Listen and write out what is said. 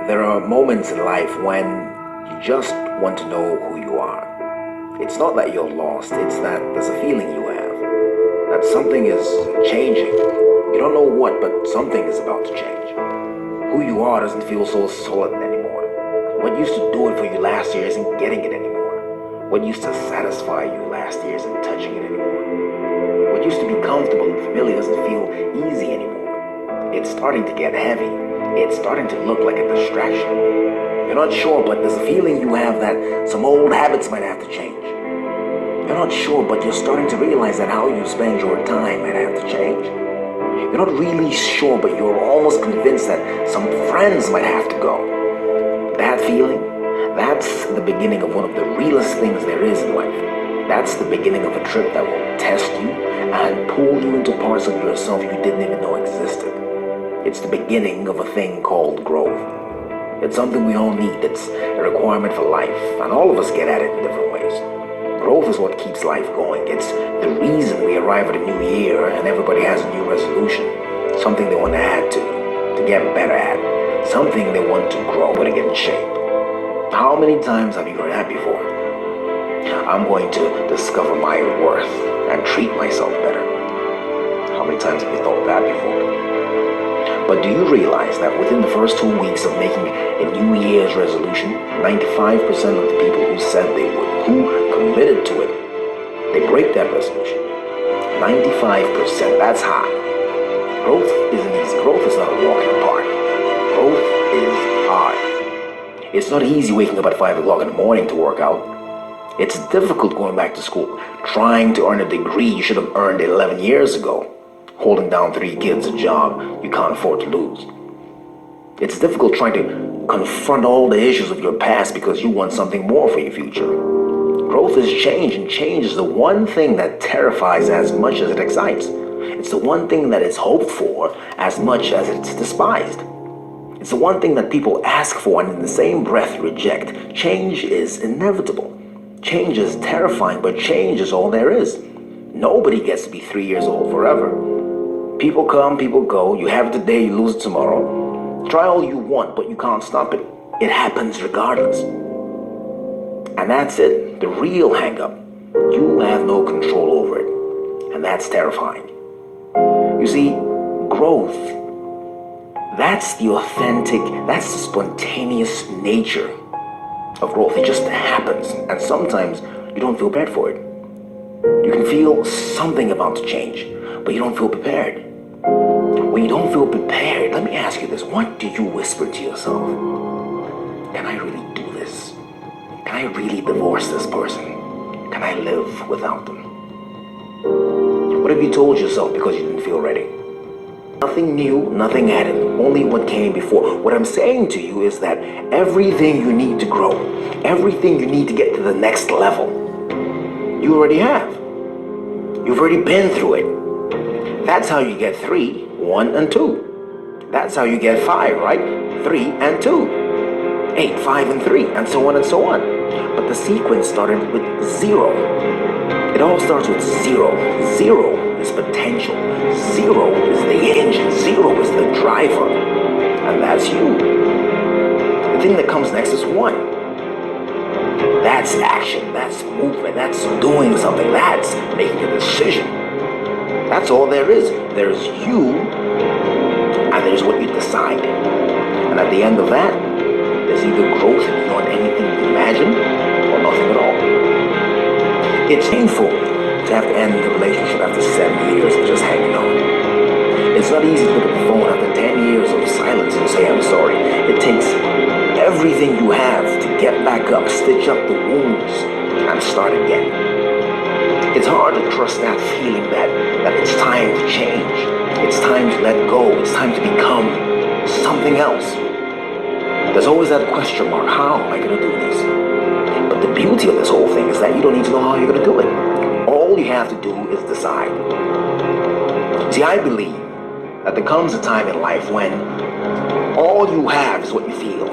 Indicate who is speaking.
Speaker 1: There are moments in life when you just want to know who you are. It's not that you're lost, it's that there's a feeling you have that something is changing. You don't know what, but something is about to change. Who you are doesn't feel so solid anymore. What used to do it for you last year isn't getting it anymore. What used to satisfy you last year isn't touching it anymore. What used to be comfortable and familiar doesn't feel easy anymore. It's starting to get heavy. It's starting to look like a distraction. You're not sure, but there's a feeling you have that some old habits might have to change. You're not sure, but you're starting to realize that how you spend your time might have to change. You're not really sure, but you're almost convinced that some friends might have to go. That feeling, that's the beginning of one of the realest things there is in life. That's the beginning of a trip that will test you and pull you into parts of yourself you didn't even know existed. It's the beginning of a thing called growth. It's something we all need. It's a requirement for life, and all of us get at it in different ways. Growth is what keeps life going. It's the reason we arrive at a new year and everybody has a new resolution, something they want to add to get better at, something they want to grow or to get in shape. How many times have you heard that before? I'm going to discover my worth and treat myself better. How many times have you thought that before? But do you realize that within the first 2 weeks of making a New Year's resolution, 95% of the people who said they would, who committed to it, they break that resolution? 95%, that's high. Growth isn't easy. Growth is not a walk in the park. Growth is hard. It's not easy waking up at 5 o'clock in the morning to work out. It's difficult going back to school, trying to earn a degree you should have earned 11 years ago, holding down 3 kids, a job you can't afford to lose. It's difficult trying to confront all the issues of your past because you want something more for your future. Growth is change, and change is the one thing that terrifies as much as it excites. It's the one thing that is hoped for as much as it's despised. It's the one thing that people ask for and in the same breath reject. Change is inevitable. Change is terrifying, but change is all there is. Nobody gets to be 3 years old forever. People come, people go. You have it today, you lose it tomorrow. Try all you want, but you can't stop it. It happens regardless. And that's it, the real hang-up. You have no control over it. And that's terrifying. You see, growth, that's the authentic, that's the spontaneous nature of growth. It just happens. And sometimes you don't feel prepared for it. You can feel something about to change, but you don't feel prepared. When you don't feel prepared, let me ask you this. What do you whisper to yourself? Can I really do this? Can I really divorce this person? Can I live without them? What have you told yourself because you didn't feel ready? Nothing new, nothing added, only what came before. What I'm saying to you is that everything you need to grow, everything you need to get to the next level, you already have. You've already been through it. That's how you get 3, 1 and 2. That's how you get 5, right? 3 and 2. 8, 5 and 3, and so on and so on. But the sequence started with 0. It all starts with 0. 0 is potential. 0 is the engine. 0 is the driver. And that's you. The thing that comes next is 1. That's action, that's movement, that's doing something, that's making a decision. That's all there is. There's you, and there's what you decide. And at the end of that, there's either growth beyond anything you imagine, or nothing at all. It's painful to have to end the relationship after 7 years of just hanging on. It's not easy to pick up the phone after 10 years of silence and say, I'm sorry. It takes everything you have to get back up, stitch up the wounds, and start again. It's hard to trust that feeling that it's time to change. It's time to let go. It's time to become something else. There's always that question mark. How am I going to do this? But the beauty of this whole thing is that you don't need to know how you're going to do it. All you have to do is decide. See, I believe that there comes a time in life when all you have is what you feel.